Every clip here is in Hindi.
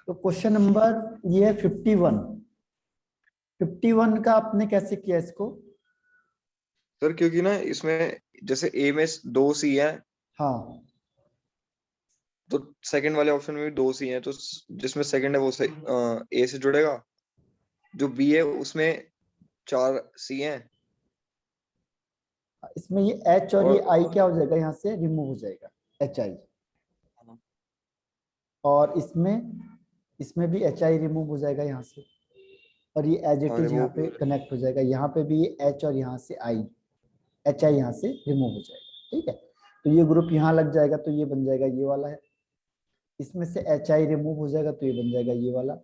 तो क्वेश्चन नंबर ये है 51। 51 का आपने कैसे किया इसको? सर क्योंकि ना इसमें जैसे ए में 2 C है, हाँ, तो सेकंड वाले ऑप्शन में भी 2 C है, तो जिसमें सेकंड है वो से ए से जुड़ेगा। जो बी है उसमें 4C है। इसमें ये एच और ये आई क्या हो जाएगा, यहाँ से रिमूव हो जाएगा, एच आई। और इसमें भी एच आई रिमूव हो जाएगा यहाँ से, और ये एज इट हाँ इज यहाँ रिमूव पे कनेक्ट हो जाएगा। यहाँ पे भी ये एच और यहाँ से आई, एच आई यहाँ से रिमूव हो जाएगा। ठीक है, तो ये ग्रुप यहाँ लग जाएगा, तो ये बन जाएगा ये वाला है। इसमें से एच आई रिमूव हो जाएगा तो ये बन जाएगा ये वाला,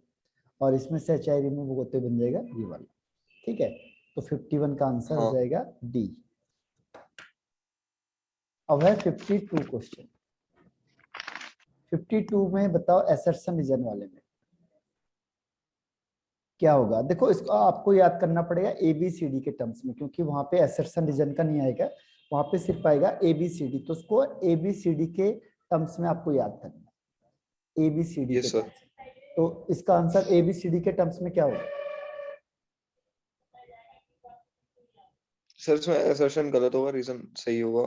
और इसमें से एच आई रिमूव होते बन जाएगा ये वाला। ठीक है, तो 51 का आंसर हो हाँ। जाएगा डी। अब है 52 क्वेश्चन। 52 में बताओ एसर्शन रीजन वाले में क्या होगा। देखो इसको आपको याद करना पड़ेगा एबीसीडी के टर्म्स में, क्योंकि वहां पे एसर्शन रीजन का नहीं आएगा, वहां पे सिर्फ आएगा एबीसीडी। तो उसको एबीसीडी के टर्म्स में आपको याद करना है, एबीसीडी के यस सर। टर्म्स। तो इसका आंसर एबीसीडी के टर्म्स में क्या होगा? सर इसमें असर्शन गलत होगा, रीजन सही होगा।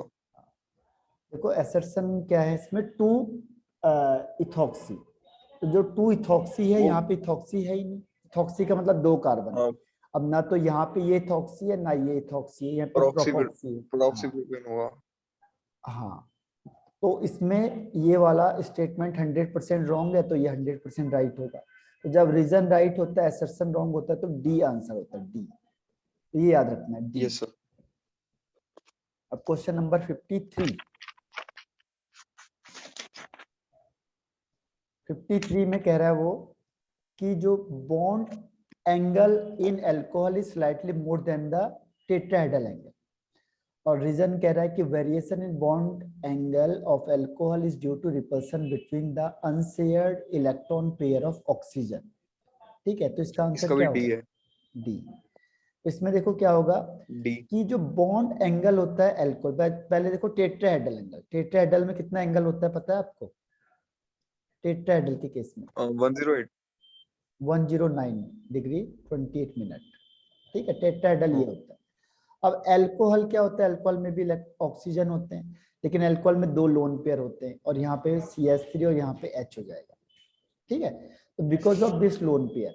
देखो एसर्शन क्या है इसमें, टू इथॉक्सी। तो जो टू इथॉक्सी है, वो यहाँ पे इथॉक्सी है ही नहीं। इथॉक्सी का मतलब 2 कार्बन है। हाँ अब ना तो यहाँ पे ये इथॉक्सी है ना ये इथॉक्सी है, यहाँ पे प्रोपॉक्सी है। प्रॉक्सी हाँ प्रोपेन होगा। हाँ, तो इसमें ये वाला स्टेटमेंट 100% रॉन्ग है, तो ये 100% राइट होगा। तो जब रीजन राइट होता है, असर्शन रॉन्ग होता है, तो डी आंसर होता है, डी। तो ये याद रखना है, डी। Yes sir. अब क्वेश्चन नंबर 53। 53 में कह रहा है वो कि जो bond angle in alcohol is slightly more than the tetrahedral angle. और रीजन कह रहा है कि variation in bond angle of alcohol is due to repulsion between the unshared electron pair of oxygen. ठीक है, तो इसका आंसर इसका भी क्या डी होगा? है। डी। इसमें देखो क्या होगा डी। कि जो बॉन्ड एंगल होता है अल्कोहल, पहले देखो टेट्राहेड्रल एंगल, टेट्राहेड्रल में कितना एंगल होता है पता है आपको? टेट्राहेड्रल के केस में 108। 109 डिग्री 28 मिनट। ठीक है, टेट्राहेड्रल ये हाँ होता है। अब अल्कोहल क्या होता है, अल्कोहल में भी ऑक्सीजन होते हैं, लेकिन अल्कोहल में 2 लोन पेयर होते हैं, और यहाँ पे CH3 और यहाँ पे H हो जाएगा। ठीक है, तो because of this lone pair,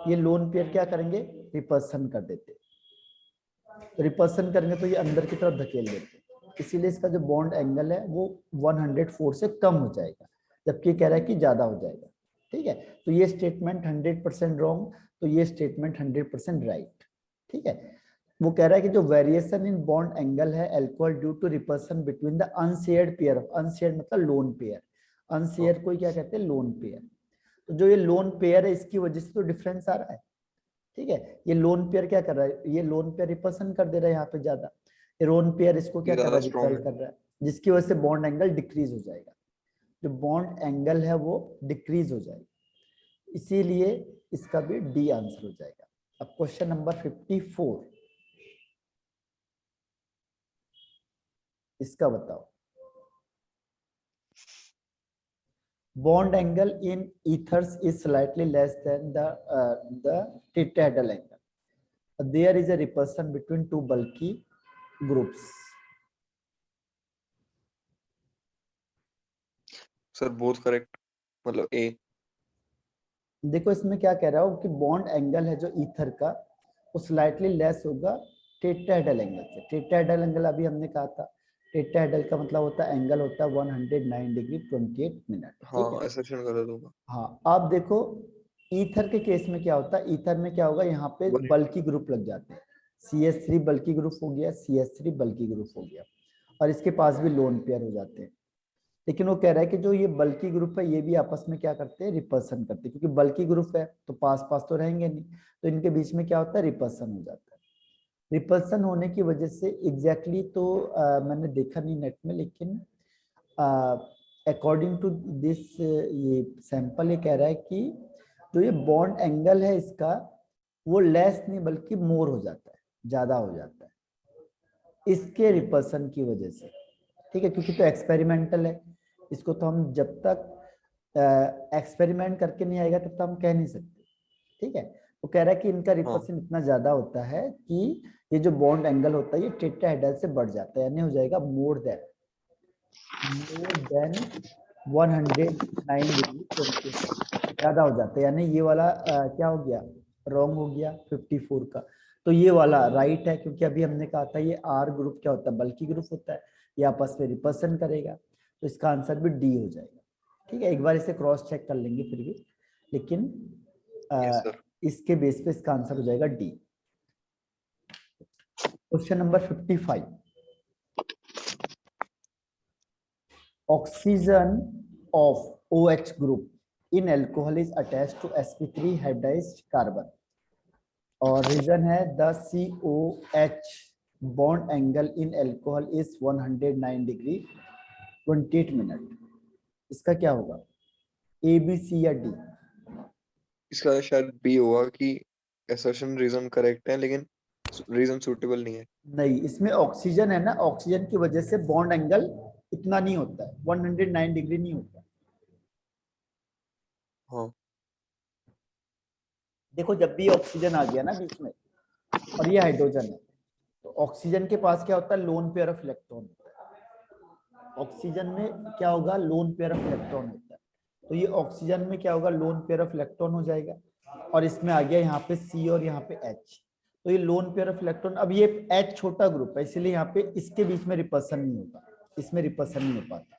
ये लोन पेयर क्या करेंगे, रिपल्सन कर देते हैं। तो रिपल्सन करेंगे तो ये अंदर की तरफ धकेल देते हैं, इसीलिए इसका जो बॉन्ड एंगल है वो 104 से कम हो जाएगा, जबकि कह रहा है कि ज्यादा हो जाएगा। ठीक है, तो ये स्टेटमेंट 100% रॉन्ग, तो ये स्टेटमेंट 100% राइट। ठीक है, वो कह रहा है कि जो वेरिएशन इन बॉन्ड एंगल है alcohol due to repulsion between the unshared pair of, unshared मतलब लोन पेयर, अनशेयर को क्या कहते हैं, लोन पेयर। तो जो ये लोन पेयर है इसकी वजह से तो डिफरेंस आ रहा है। ठीक है, ये लोन पेयर क्या कर रहा है, ये लोन पेयर रिपल्सन कर दे रहा है यहाँ पे ज्यादा, ये लोन पेयर इसको ये क्या कर रहा ज्यादा है, स्ट्रॉन्ग रिपेल है। कर रहा है, जिसकी वजह से बॉन्ड एंगल डिक्रीज हो जाएगा। जो बॉन्ड एंगल है वो डिक्रीज हो जाएगा, इसीलिए इसका भी डी आंसर हो जाएगा। अब क्वेश्चन नंबर 54, इसका बताओ। Bond angle in ethers is slightly less than the tetrahedral angle. There is a repulsion between two bulky groups. Sir both correct, मतलब ए। देखो इसमें क्या कह रहा हूँ कि बॉन्ड एंगल है जो ईथर का, वो स्लाइटली लेस होगा टेट्राहेड्रल एंगल से। टेट्राहेड्रल एंगल अभी हमने कहा था, टेट्राहेड्रल का मतलब होता है एंगल होता है 109 डिग्री 28 मिनट। ठीक है, हाँ असर्शन गलत होगा। हाँ। आप देखो ईथर के केस में क्या होता है, ईथर में क्या होगा, यहाँ पे बल्की ग्रुप लग जाते हैं। CH3 बल्की ग्रुप हो गया, CH3 बल्की ग्रुप हो गया, और इसके पास भी लोन पेयर हो जाते हैं। लेकिन वो कह रहा है कि जो ये बल्की ग्रुप है ये भी आपस में क्या करते हैं, रिपल्सन करते हैं, क्योंकि बल्की ग्रुप है तो पास पास तो रहेंगे नहीं, तो इनके बीच में क्या होता है, रिपल्सन हो जाता है। रिपल्सन होने की वजह से एग्जैक्टली तो मैंने देखा नहीं नेट में, लेकिन अकॉर्डिंग टू दिस ये सैंपल ये कह रहा है कि जो ये बॉन्ड एंगल है इसका वो लेस नहीं बल्कि मोर हो जाता है, ज्यादा हो जाता है इसके रिपल्सन की वजह से। ठीक है, क्योंकि तो एक्सपेरिमेंटल है, इसको तो हम जब तक एक्सपेरिमेंट करके नहीं आएगा तब तो हम कह नहीं सकते, ठीक है। वो कह रहा है कि इनका रिपल्सन इतना ज्यादा होता है कि ये जो बॉन्ड एंगल होता है ये टेट्राहेड्रल से बढ़ जाता है, यानी हो जाएगा मोर देन 109 डिग्री 20 ज्यादा हो जाता है, यानी ये वाला क्या हो गया, रॉन्ग हो गया 54 का। तो ये वाला राइट है, क्योंकि अभी हमने कहा था ये आर ग्रुप क्या होता है, बल्कि ग्रुप होता है, ये आपस में रिपल्सन करेगा, तो इसका आंसर भी डी हो जाएगा, ठीक है। एक बार इसे क्रॉस चेक कर लेंगे फिर भी, लेकिन इसके बेस पे इसका आंसर हो जाएगा D. Question number 55, oxygen of OH group in alcohol is attached to sp3 hybridized carbon, और रीजन है the COH bond angle in alcohol is 109 degree 28 minute. इसका क्या होगा, A, B, C या D? इसका शायद बी होगा कि assertion रीजन करेक्ट है लेकिन रीजन सूटेबल नहीं है। नहीं, इसमें ऑक्सीजन है ना, ऑक्सीजन की वजह से बॉन्ड एंगल इतना नहीं होता है, 109 डिग्री नहीं होता। हाँ देखो जब भी ऑक्सीजन आ गया ना बीच में और ये हाइड्रोजन है, तो ऑक्सीजन के पास क्या होता है, lone pair of electron. Oxygen में क्या होगा, लोन पेयर ऑफ इलेक्ट्रॉन होता है, तो ये ऑक्सीजन में क्या होगा, लोन पेयर ऑफ इलेक्ट्रॉन हो जाएगा, और इसमें आ गया यहाँ पे C और यहाँ पे H, तो ये लोन पेयर ऑफ इलेक्ट्रॉन। अब ये H छोटा ग्रुप है, इसलिए यहाँ पे इसके बीच में रिपल्सन नहीं होता, इसमें रिपल्सन नहीं हो पाता,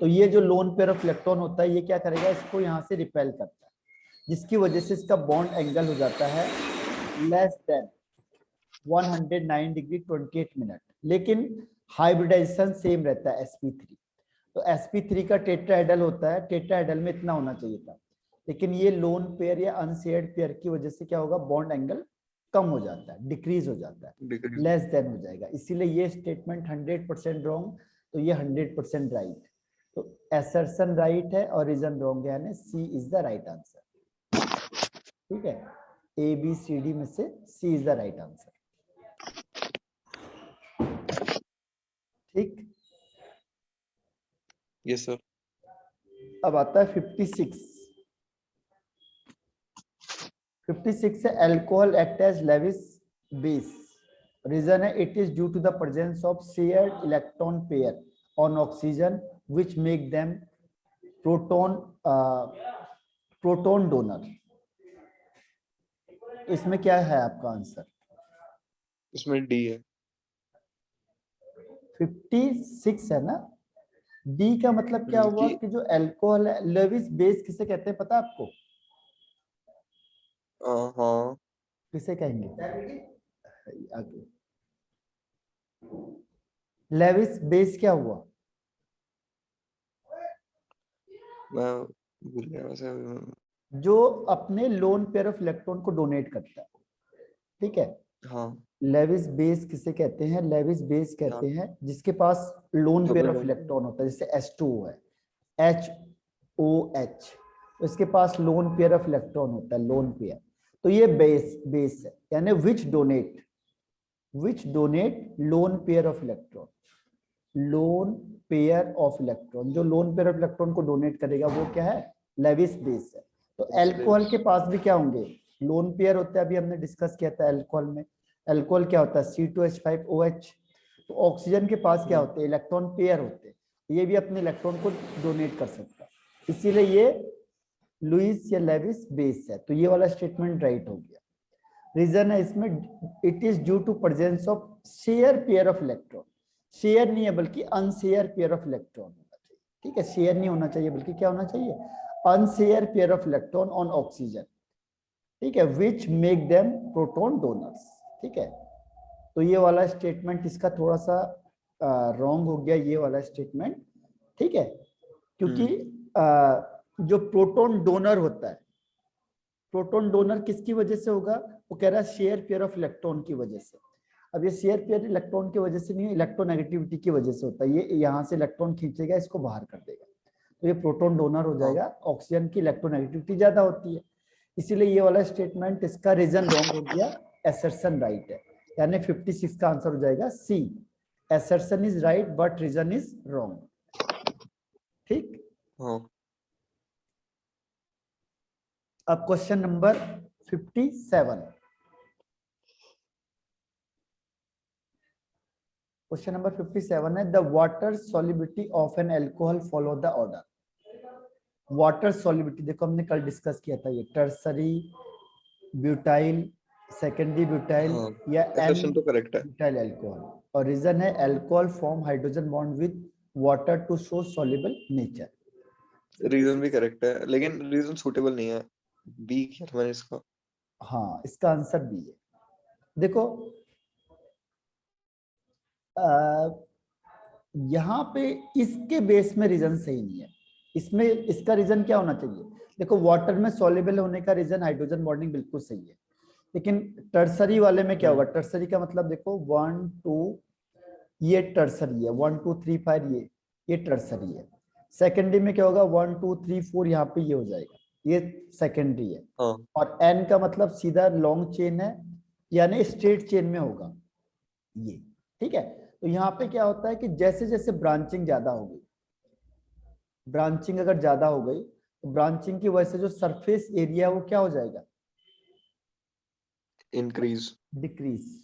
तो ये जो लोन पेयर ऑफ इलेक्ट्रॉन होता है ये क्या करेगा, इसको यहाँ से रिपेल करता है, जिसकी वजह से इसका बॉन्ड एंगल हो जाता है लेस देन 109 डिग्री 28 मिनट, लेकिन हाइब्रिडाइजेशन सेम रहता है sp3। तो sp3 का टेट्राहेड्रल होता है, टेट्राहेड्रल में इतना होना चाहिए था, लेकिन ये लोन पेयर या अनशेयर्ड पेयर की वजह से क्या होगा, बॉन्ड एंगल कम हो जाता है, डिक्रीज हो जाता है, लेस देन हो जाएगा, इसीलिए ये स्टेटमेंट 100% रॉन्ग, तो ये 100% राइट। तो असर्शन राइट है और रीजन रॉन्ग है, यानी C is the right answer, ठीक है। ए बी सी डी में से C is the right answer, ठीक। Yes sir. अब आता है 56। 56 है alcohol act as Lewis base, reason है it is due to the presence of shared electron pair on oxygen which make them proton donor. इसमें क्या है आपका आंसर, इसमें डी है। 56 है ना, डी का मतलब क्या हुआ कि जो अल्कोहल है, लेविस बेस किसे कहते हैं पता आपको, हाँ किसे कहेंगे आगे, लेविस बेस क्या हुआ, मैं भूल गया वैसे। जो अपने लोन पेयर ऑफ इलेक्ट्रॉन को डोनेट करता है, ठीक है। हाँ लेविस बेस किसे कहते हैं, लेविस बेस कहते हैं जिसके पास लोन पेयर ऑफ इलेक्ट्रॉन होता है, जैसे H2O है, HOH, तो इसके पास लोन पेयर ऑफ इलेक्ट्रॉन होता है, लोन पेयर, तो ये बेस है, यानी which donate lone pair of electron, lone pair of electron, जो लोन पेयर ऑफ इलेक्ट्रॉन को डोनेट करेगा वो क्या है, लेविस बेस है। तो अल्कोहल के पास भी क्या होंगे, लोन पेयर होता है, अभी हमने डिस्कस किया था अल्कोहल में, अल्कोहल क्या होता है C2H5OH, तो ऑक्सीजन के पास क्या होते हैं, इलेक्ट्रॉन पेयर होते हैं, ये भी अपने इलेक्ट्रॉन को डोनेट कर सकता है, इसीलिए ये लुइस या लेविस बेस है, तो ये वाला स्टेटमेंट राइट हो गया। रीजन है इसमें it is due to presence of share pair of electron, share नहीं है बल्कि अनशेयर पेयर ऑफ इलेक्ट्रॉन होना चाहिए, ठीक है, शेयर नहीं होना चाहिए बल्कि क्या होना चाहिए, unshare pair of electron on oxygen, ठीक है, which make them proton donors, ठीक है। तो ये वाला स्टेटमेंट इसका थोड़ा सा रॉन्ग हो गया, ये वाला स्टेटमेंट, ठीक है, क्योंकि जो प्रोटॉन डोनर होता है, प्रोटॉन डोनर किसकी वजह से होगा, वो कह रहा है शेयर पेयर ऑफ इलेक्ट्रॉन की वजह से। अब ये शेयर पेयर इलेक्ट्रॉन की वजह से नहीं, इलेक्ट्रोनेगेटिविटी की वजह से होता है, ये यहाँ से इलेक्ट्रॉन खींचेगा, इसको बाहर कर देगा, तो ये प्रोटॉन डोनर हो जाएगा, ऑक्सीजन की इलेक्ट्रोनेगेटिविटी ज्यादा होती है, इसीलिए ये वाला स्टेटमेंट इसका रीजन रॉन्ग हो गया, असर्शन राइट है, यानी 56 का आंसर हो जाएगा C, assertion is right but reason is wrong, ठीक। हाँ अब क्वेश्चन नंबर 57, क्वेश्चन नंबर 57 है the water solubility of an alcohol follow the order. Water solubility देखो हमने कल डिस्कस किया था, ये टर्सरी ब्यूटाइल, सेकेंडरी ब्यूटाइल हाँ, या assertion तो correct है। ब्यूटाइल अल्कोहल, और रीजन है alcohol form hydrogen bond with water to show soluble nature. Reason भी करेक्ट है, लेकिन रीजन सूटेबल नहीं है। बी किया था मैंने इसका। हाँ, इसका आंसर बी है। देखो यहाँ पे इसके बेस में रीजन सही नहीं है, इसमें इसका रीजन क्या होना चाहिए? देखो वाटर में सॉल्युबल होने का रीजन हाइड्रोजन बॉन्डिंग बिल्कुल सही है, लेकिन टर्सरी वाले में क्या होगा? टर्सरी का मतलब देखो 1 2 ये टर्सरी है, 1 2 3 5 ये टर्सरी है। सेकेंडरी में क्या होगा? 1 2 3 4 यहाँ पे ये हो जाएगा, ये सेकेंडरी है। हाँ, और एन का मतलब सीधा लॉन्ग चेन है, यानी स्ट्रेट चेन में होगा ये, ठीक है। तो यहाँ पे क्या होता है कि जैसे जैसे ब्रांचिंग ज्यादा हो गई, ब्रांचिंग अगर ज्यादा हो गई तो ब्रांचिंग की वजह से जो सरफेस एरिया है वो क्या हो जाएगा? इंक्रीज। डिक्रीज।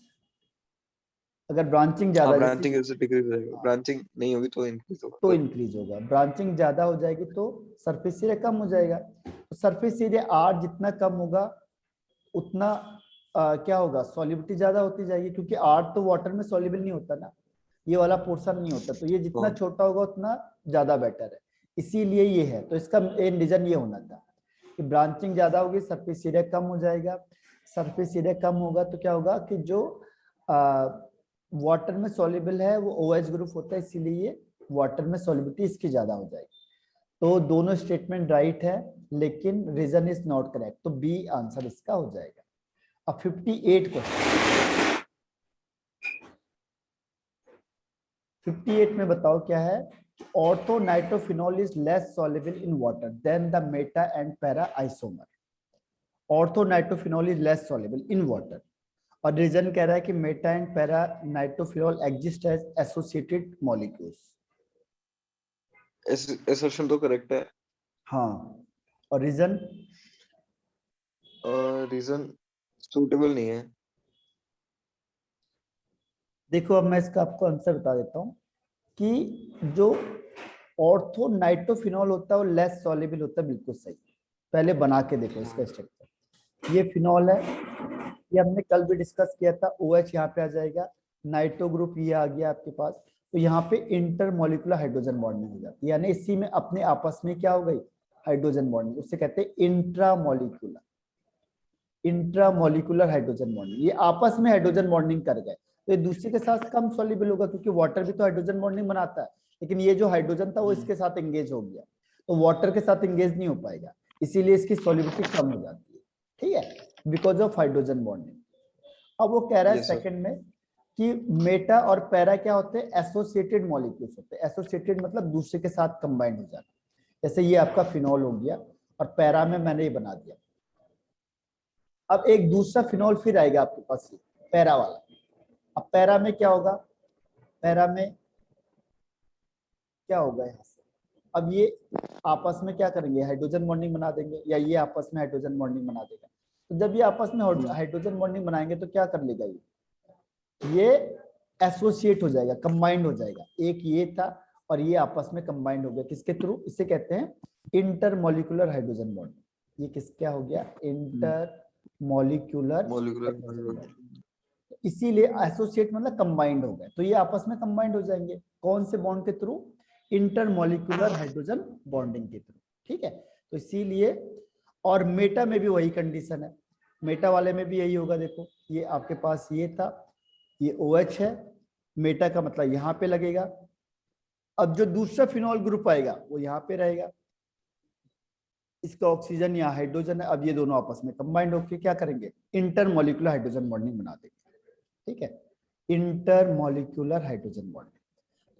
अगर ब्रांचिंग ज्यादा हाँ, जैसे ब्रांचिंग से डिक्रीज हो जाएगा, ब्रांचिंग नहीं होगी तो इंक्रीज होगा। तो इंक्रीज होगा, ब्रांचिंग ज्यादा हो जाएगी तो सरफेस एरिया कम हो जाएगा। तो सरफेस एरिया आर जितना कम होगा उतना क्या होगा? सॉल्युबिलिटी ज्यादा होती जाएगी, क्योंकि आर तो वाटर में सॉल्युबल नहीं होता ना, ये वाला पोर्शन नहीं होता, तो ये जितना हाँ। छोटा होगा उतना ज्यादा बेटर है, इसीलिए ये है। तो इसका मेन रीजन ये होना था कि ब्रांचिंग ज्यादा होगी, सरफेस एरिया कम हो जाएगा। सरफेस एरिया कम होगा तो क्या होगा कि जो वाटर में सॉल्युबल है वो OH ग्रुप होता है, इसीलिए वाटर में सॉल्युबिलिटी इसकी ज्यादा हो जाएगी। तो दोनों स्टेटमेंट राइट है, लेकिन रीजन इज नॉट करेक्ट, तो बी आंसर इसका हो जाएगा। अब 58 क्वेश्चन, 58 में बताओ क्या है? Ortho nitrophenol is less soluble in water than the meta and para isomer. Ortho nitrophenol is less soluble in water, और रीजन कह रहा है कि meta and para nitrophenol exist as associated molecules. assertion तो करेक्ट है। हाँ, और रीजन? रीजन सूटेबल नहीं है। देखो अब मैं इसका आपको आंसर बता देता हूँ कि जो ऑर्थो नाइट्रोफिनॉल होता है वो लेस सॉल्युबल होता है, बिल्कुल सही। पहले बना के देखो इसका स्ट्रक्चर। ये फिनॉल है, ये हमने कल भी डिस्कस किया था। OH यहाँ पे आ जाएगा, नाइट्रो ग्रुप ये आ गया आपके पास, तो यहाँ पे इंटरमोलिकुलर हाइड्रोजन बॉन्डिंग हो जाती है, यानी इसी में अपने आपस में क्या हो गई? हाइड्रोजन बॉन्डिंग, उससे कहते हैं इंट्रामोलिकुलर, इंट्रामोलिकुलर हाइड्रोजन बॉन्डिंग। ये आपस में हाइड्रोजन बॉन्डिंग कर गए, तो एक दूसरे के साथ कम सॉल्युबल होगा, क्योंकि वाटर भी तो हाइड्रोजन बॉन्डिंग बनाता है, लेकिन ये जो हाइड्रोजन था वो इसके साथ एंगेज हो गया, तो वाटर के साथ एंगेज नहीं हो पाएगा, इसीलिए इसकी सॉल्युबिलिटी कम हो जाती है, ठीक है, बिकॉज ऑफ हाइड्रोजन बॉन्डिंग। अब वो कह रहा है Yes, sir. सेकंड में कि मेटा और पैरा क्या होते हैं? एसोसिएटेड मॉलिक्यूल्स होते हैं। एसोसिएटेड मतलब दूसरे के साथ कंबाइंड हो जाना, जैसे ये आपका फिनॉल हो गया और पैरा में मैंने ये बना दिया। अब एक दूसरा फिनॉल फिर आएगा आपके पास, पैरा वाला। अब पैरा में क्या होगा? पैरा में क्या होगा यहाँ से? अब ये आपस में क्या करेंगे? हाइड्रोजन बॉन्डिंग बना देंगे, या ये आपस में हाइड्रोजन बॉन्डिंग बना देगा। तो जब ये आपस में हाइड्रोजन बॉन्डिंग बनाएंगे तो क्या कर लेगा? ये एसोसिएट हो जाएगा, कंबाइंड हो जाएगा। एक ये था और ये आपस में कंबाइंड हो गया, किसके थ्रू? इसे कहते हैं इंटरमोलिकुलर हाइड्रोजन बॉन्ड। ये किस क्या हो गया? Intermolecular hydrogen bond. इसीलिए एसोसिएट मतलब कंबाइंड हो गए, तो ये आपस में कंबाइंड हो जाएंगे। कौन से बॉन्ड के थ्रू? इंटरमोलिकुलर हाइड्रोजन बॉन्डिंग के थ्रू, ठीक है। तो इसीलिए, और मेटा में भी वही कंडीशन है, मेटा वाले में भी यही होगा। देखो ये आपके पास ये था, ये OH है, मेटा का मतलब यहाँ पे लगेगा। अब जो दूसरा फिनॉल ग्रुप आएगा वो यहाँ पे रहेगा, इसका ऑक्सीजन यहाँ हाइड्रोजन है। अब ये दोनों आपस में कंबाइंड होकर क्या करेंगे? इंटरमोलिकुलर हाइड्रोजन बॉन्डिंग बना देंगे, ठीक है, इंटरमोलिकुलर हाइड्रोजन बॉन्डिंग।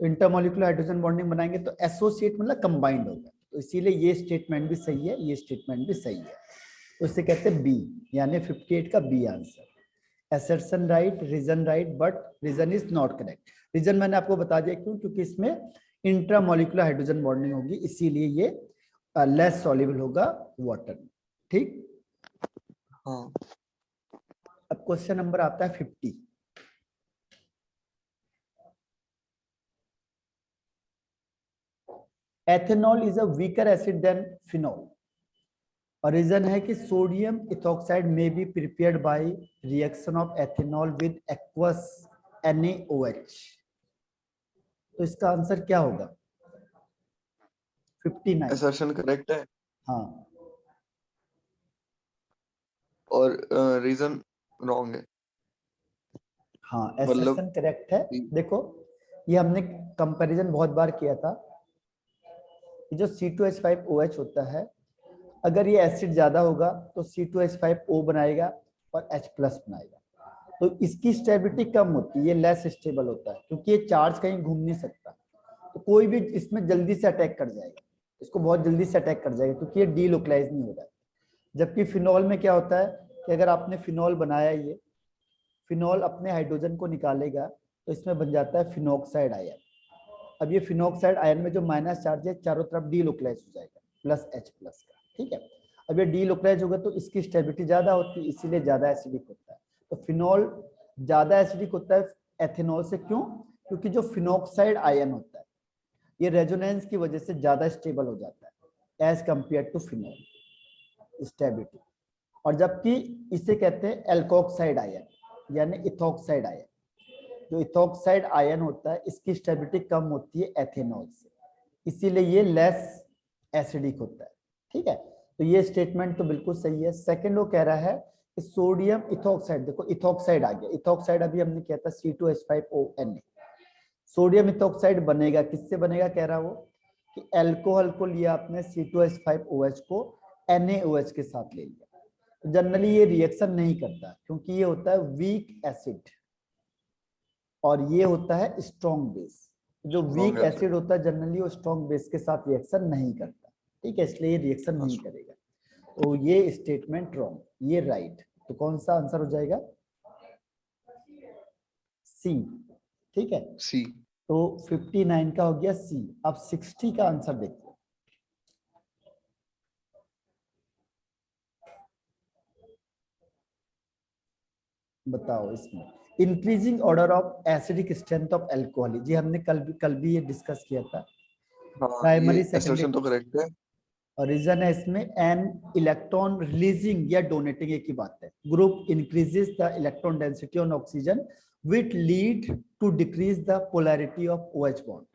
तो इंटरमोलिकुलर हाइड्रोजन बॉन्डिंग बनाएंगे तो एसोसिएट मतलब कंबाइंड होगा, तो इसीलिए ये स्टेटमेंट भी सही है, ये स्टेटमेंट भी सही है, तो इसे कहते हैं बी, यानी 58 का B answer. assertion right, reason right, but reason is not correct. Reason मैंने आपको बता दिया क्यों, क्योंकि इसमें इंट्रामोलिकुलर हाइड्रोजन बॉन्डिंग होगी, इसीलिए ये लेस सॉल्युबल होगा वाटर में, ठीक। हाँ अब क्वेश्चन नंबर आता है 50। Ethanol is a weaker acid than phenol. और रीजन है कि sodium ethoxide may be prepared by reaction of ethanol with aqueous NaOH। तो इसका आंसर क्या होगा? 59। असर्शन करेक्ट है हाँ और रीजन रॉन्ग है। हाँ, मतलब एसर्शन करेक्ट है। देखो ये हमने कंपैरिजन बहुत बार किया था। ये जो C2H5OH होता है, अगर ये एसिड ज्यादा होगा तो C2H5O बनाएगा और H प्लस बनाएगा, तो इसकी स्टेबिलिटी कम होती है, ये लेस स्टेबल होता है क्योंकि ये चार्ज कहीं घूम नहीं सकता, तो कोई भी इसमें जल्दी से अटैक कर जाएगा, इसको बहुत जल्दी से अटैक कर जाएगा क्योंकि ये डीलोकलाइज नहीं हो रहा है। जबकि फिनॉल में क्या होता है कि अगर आपने फिनॉल बनाया, ये फिनॉल अपने हाइड्रोजन को निकालेगा तो इसमें बन जाता है फिनॉक्साइड आयन। अब ये फिनॉक्साइड आयन में जो माइनस चार्ज है चारों तरफ डीलोकलाइज हो जाएगा प्लस H प्लस का, ठीक है। अब ये डीलोकलाइज होगा तो इसकी स्टेबिलिटी ज्यादा होती है, इसीलिए ज्यादा एसिडिक होता है। तो फिनॉल ज्यादा एसिडिक होता है एथेनॉल से, क्यों? क्योंकि जो फिनॉक्साइड आयन होता है ये रेजोनेंस की वजह से ज्यादा स्टेबल हो जाता है as compare to phenol stability. और जबकि इसे कहते हैं एल्कोक्साइड आयन यानी इथॉक्साइड आयन। जो इथॉक्साइड आयन होता है इसकी स्टेबिलिटी कम होती है एथेनॉल से, इसीलिए ये लेस एसिडिक होता है, ठीक है। तो ये स्टेटमेंट तो बिल्कुल सही है। सेकंड वो कह रहा है कि सोडियम इथॉक्साइड, देखो इथॉक्साइड आ गया, इथॉक्साइड अभी हमने किया था C2H5ONa। सोडियम इथॉक्साइड बनेगा, किससे बनेगा कह रहा वो कि एल्कोहल को लिया आपने C2H5OH को NaOH के साथ ले लिया। तो जनरली ये रिएक्शन नहीं करता क्योंकि ये होता है वीक एसिड और ये होता है स्ट्रॉन्ग बेस। जो वीक Strong acid. एसिड होता है जनरली वो स्ट्रॉन्ग बेस के साथ रिएक्शन नहीं करता, ठीक है, इसलिए ये रिएक्शन नहीं करेगा। तो ये स्टेटमेंट रॉन्ग, ये राइट। तो कौन सा आंसर हो जाएगा? सी, ठीक है। सी। तो 59 का हो गया सी। अब 60 का आंसर देखते हैं। बताओ इसमें increasing order of acidic strength of alcohol, जी हमने कल भी ये डिस्कस किया था। हाँ प्राइमरी ये सेकेंडरी assertion तो करेक्ट है। और रीजन है इसमें एन इलेक्ट्रॉन रिलीजिंग या डोनेटिंग एक ही बात है। Group increases the electron density on oxygen which lead to decrease the polarity of OH bond.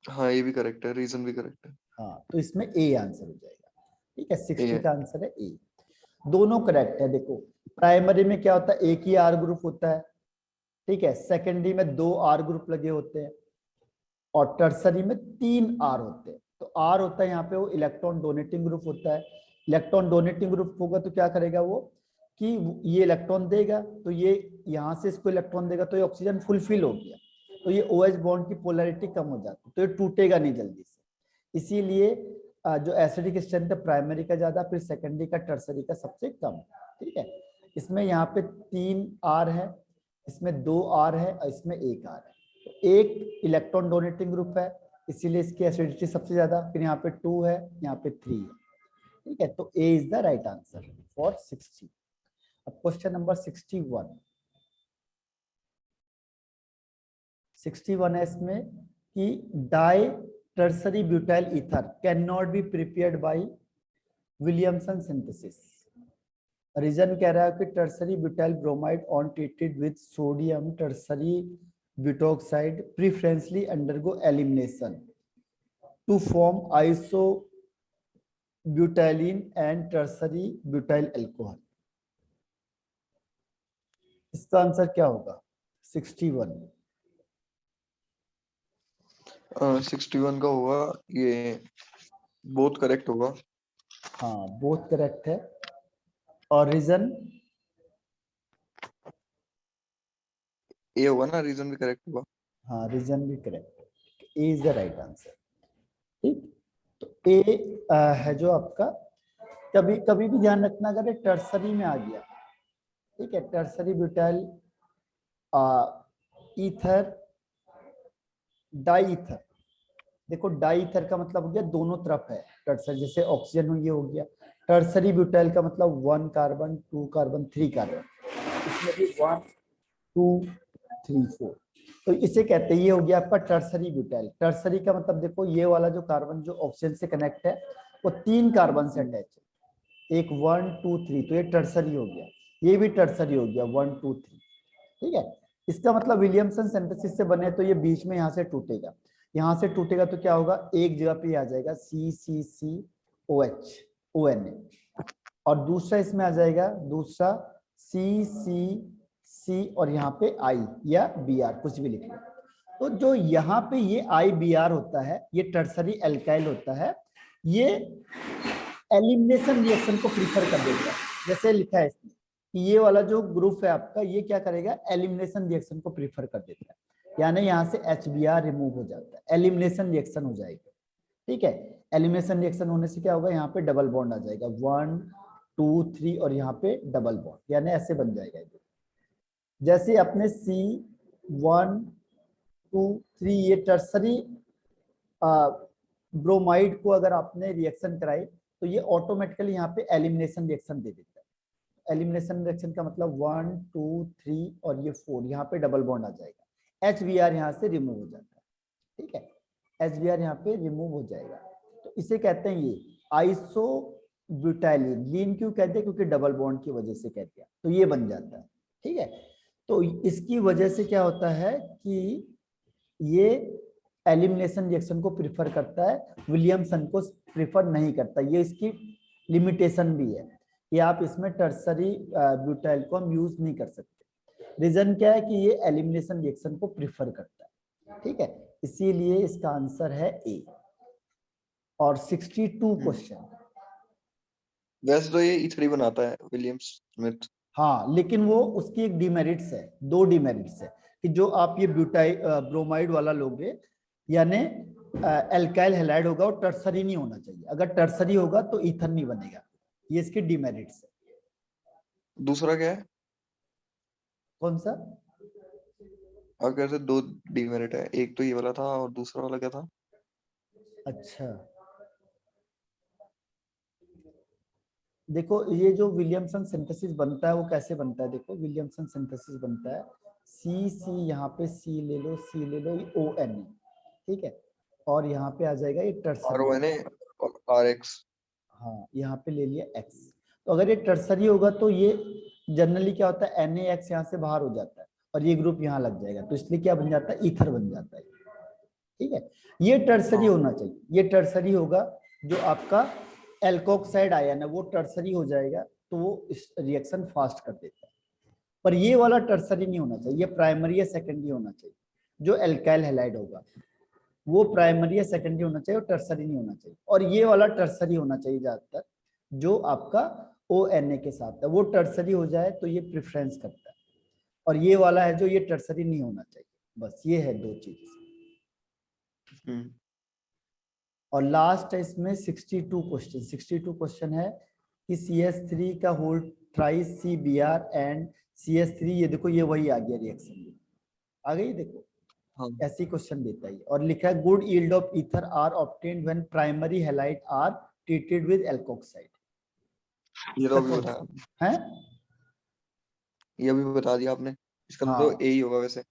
हाँ ये भी करेक्ट है, रीजन भी करेक्ट है। हाँ तो इसमें ए आंसर हो जाएगा, ठीक है। 60 है। का आंसर है ए। दोनों करेक्ट है। देखो प्राइमरी में क्या होता है, एक ही R ग्रुप होता है, ठीक है। सेकेंडरी में 2 R ग्रुप लगे होते हैं और टर्सरी में 3 R होते हैं। तो R होता है यहाँ पे वो इलेक्ट्रॉन डोनेटिंग ग्रुप होता है। इलेक्ट्रॉन डोनेटिंग ग्रुप होगा तो क्या करेगा वो कि ये इलेक्ट्रॉन देगा, तो ये यहाँ से इसको इलेक्ट्रॉन देगा तो ये ऑक्सीजन फुलफिल हो गया, तो ये OH बॉन्ड की पोलैरिटी कम हो जाती है, तो ये टूटेगा नहीं जल्दी से। इसीलिए जो एसिडिक स्ट्रेंथ है प्राइमरी का ज्यादा, फिर सेकेंडरी का टर्सरी का सबसे कम, ठीक है। इसमें यहाँ पे 3 R है, इसमें 2 R है और इसमें 1 R है। तो एक इलेक्ट्रॉन डोनेटिंग ग्रुप है इसीलिए इसकी एसिडिटी सबसे ज्यादा, फिर यहाँ पे 2 है, यहाँ पे 3 है, ठीक है। तो A is the right answer for 60। अब क्वेश्चन नंबर 61। 61 है इसमें कि di tertiary butyl ether can not be prepared by Williamson synthesis. Reason कह रहा है कि tertiary butyl bromide on treated with sodium tertiary butoxide preferentially undergo elimination to form isobutylene and tertiary butyl alcohol. इसका आंसर क्या होगा? 61। 61 का होगा ये, बहुत करेक्ट होगा। हाँ बोथ करेक्ट है। और रीजन ए होगा ना, रीजन भी करेक्ट होगा। हाँ रीजन भी करेक्ट है, ए इज द राइट आंसर, ठीक। तो ए है जो आपका। कभी कभी भी ध्यान रखना अगर ये टर्सरी में आ गया, ठीक है, tertiary butyl ether di ether. देखो डाई ईथर का मतलब हो गया दोनों तरफ है टर्सरी, जैसे ऑक्सीजन ये हो गया, टर्सरी ब्यूटाइल का मतलब 1 कार्बन 2 कार्बन 3 कार्बन, इसमें भी 1 2 3 4, तो इसे कहते हैं, ये हो गया आपका टर्सरी ब्यूटाइल। टर्सरी का मतलब देखो ये वाला जो कार्बन जो ऑक्सीजन से कनेक्ट है वो 3 कार्बन से अटैच है, एक 1 2 3, तो ये टर्सरी हो गया, ये भी टर्सरी हो गया 1 2 3, ठीक है। इसका मतलब विलियमसन सिंथेसिस से बने तो ये बीच में यहाँ से टूटेगा, यहाँ से टूटेगा तो क्या होगा, एक जगह पे आ जाएगा CCCOH और दूसरा इसमें आ जाएगा दूसरा CCC और यहाँ पे I या Br कुछ भी लिख लो। तो जो यहाँ पे ये IBr होता है ये टर्सरी एल्काइल होता है, ये एलिमिनेशन रिएक्शन को प्रीफर कर देता है, जैसे लिखा है इसमें कि ये वाला जो ग्रुप है आपका ये क्या करेगा, एलिमिनेशन रिएक्शन को प्रीफर कर देता है, यानी यहाँ से HBr रिमूव हो जाता है, एलिमिनेशन रिएक्शन हो जाएगा, ठीक है। एलिमिनेशन रिएक्शन होने से क्या होगा, यहाँ पे डबल बॉन्ड आ जाएगा 1 2 3 और यहाँ पे डबल बॉन्ड, यानी ऐसे बन जाएगा। जैसे अपने C1 2 3 ये टर्सरी ब्रोमाइड को अगर आपने रिएक्शन कराई तो ये ऑटोमेटिकली यहाँ पे एलिमिनेशन रिएक्शन दे देता है। एलिमिनेशन रिएक्शन का मतलब 1 2 3 और ये 4, यहाँ पे डबल बॉन्ड आ जाएगा, HBr यहाँ से रिमूव हो जाता है, ठीक है, HBr यहाँ पे रिमूव हो जाएगा। तो इसे कहते हैं ये आइसोब्यूटाइलिन, लीन क्यों कहते हैं, क्योंकि डबल बॉन्ड की वजह से कहते हैं, तो ये बन जाता है, ठीक है। तो इसकी वजह से क्या होता है कि ये एलिमिनेशन रिएक्शन को प्रिफर करता है, विलियमसन को प्रिफर नहीं करता, ये इसकी लिमिटेशन भी है कि आप इसमें टर्सरी ब्यूटाइल को हम यूज नहीं कर सकते। रीजन क्या है कि ये एलिमिनेशन रिएक्शन को प्रिफर करता है, ठीक है, इसीलिए इसका आंसर है ए। और 62 क्वेश्चन। वैसे तो ये E3 बनाता है विलियम्स स्मिथ। हाँ, लेकिन वो उसकी एक डिमेरिट्स है, 2 डिमेरिट्स है कि जो आप ये ब्रोमाइड वाला लोगे यानी एल्काइल हैलाइड होगा और टर्सरी नहीं होना चाहिए, अगर टर्सरी होगा तो ईथर नहीं बनेगा, ये इसके डिमेरिट्स है। दूसरा क्या है, कौन सा? और कैसे 2 डीमेरिट है, एक तो ये वाला था और दूसरा वाला क्या था? अच्छा देखो, ये जो विलियमसन सिंथेसिस बनता है वो कैसे बनता है, देखो विलियमसन सिंथेसिस बनता है C यहाँ पे C ले लो, C ले लो, ये ON, ठीक है, और यहाँ पे आ जाएगा ये टर्सरी, RONA और RX। हाँ यहाँ पे ले लिया X। तो अगर ये टर्सरी होगा तो ये जनरली क्या होता है, NaX यहाँ से बाहर हो जाता है और ये ग्रुप यहाँ लग जाएगा, तो इसलिए क्या बन जाता है, ईथर बन जाता है, ठीक है। ये टर्सरी होना चाहिए, ये टर्सरी होगा, जो आपका एल्कोक्साइड आयन है वो टर्सरी हो जाएगा, तो वो इस रिएक्शन फास्ट कर देता है। पर ये वाला टर्सरी नहीं होना चाहिए, ये प्राइमरी या सेकेंडरी होना चाहिए, जो एल्काइल हैलाइड होगा वो प्राइमरी या सेकेंडरी होना चाहिए और टर्सरी नहीं होना चाहिए। और ये वाला टर्सरी होना चाहिए ज्यादातर, जो आपका ONA के साथ है वो टर्सरी हो जाए तो ये प्रेफरेंस करता है, और ये वाला है जो ये टर्सरी नहीं होना चाहिए, बस ये है 2 चीज। और लास्ट है इसमें 62 क्वेश्चन। 62 क्वेश्चन है कि CH3 का होल ट्राइस CBr एंड CH3, ये देखो ये वही आ गया रिएक्शन, आ गई देखो, हाँ। ऐसी क्वेश्चन देता है। और लिखा है good yield of ether are obtained when primary halide are treated with alkoxide. ये तो अभी बताया है, ये अभी बता दिया आपने, इसका हाँ। तो ए ही होगा वैसे।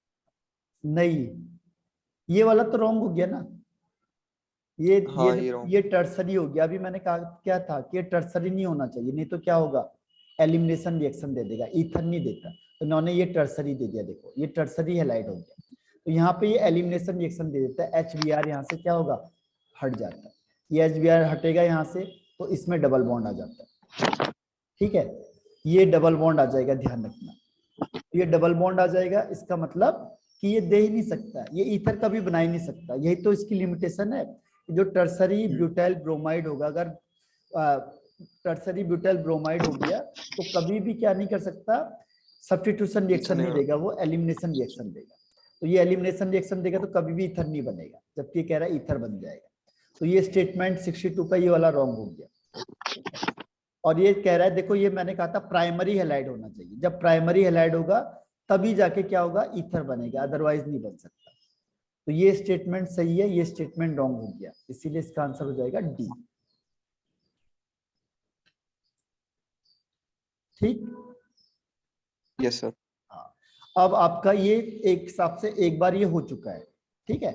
नहीं, ये वाला तो रॉन्ग हो गया ना, हाँ, ये wrong। ये टर्सरी हो गया। अभी मैंने कहा क्या था कि ये टर्सरी नहीं होना चाहिए, नहीं तो क्या होगा, एलिमिनेशन रिएक्शन दे देगा, ईथर नहीं देता, तो इन्होंने ये टर्सरी दे दिया, देखो ये टर्सरी हैलाइड हो गया, तो यहाँ पे ये एलिमिनेशन रिएक्शन दे देता है, HBr यहाँ से क्या होगा, हट जाता है, ये HBr हटेगा यहाँ से तो इसमें डबल बॉन्ड आ जाता है, ठीक है, ये डबल बॉन्ड आ जाएगा, ध्यान रखना, ये डबल बॉन्ड आ जाएगा, इसका मतलब कि ये दे ही नहीं सकता, ये ईथर कभी बना ही नहीं सकता, यही तो इसकी लिमिटेशन है। जो टर्सरी ब्यूटाइल ब्रोमाइड होगा, अगर टर्सरी ब्यूटाइल ब्रोमाइड हो गया तो कभी भी क्या नहीं कर सकता, सब्स्टिट्यूशन रिएक्शन नहीं देगा, वो एलिमिनेशन रिएक्शन देगा, तो ये एलिमिनेशन रिएक्शन देगा तो कभी भी ईथर नहीं बनेगा, जबकि कह रहा है ईथर बन जाएगा। तो ये स्टेटमेंट 62 का ये वाला रॉन्ग हो गया। और ये कह रहा है, देखो ये मैंने कहा था प्राइमरी हैलाइड होना चाहिए, जब प्राइमरी हैलाइड होगा तभी जाके क्या होगा, ईथर बनेगा, अदरवाइज नहीं बन सकता। तो ये स्टेटमेंट सही है, ये स्टेटमेंट रॉन्ग हो गया, इसीलिए इसका आंसर हो जाएगा डी। ठीक। Yes sir. अब आपका ये एक हिसाब से एक बार ये हो चुका है, ठीक है।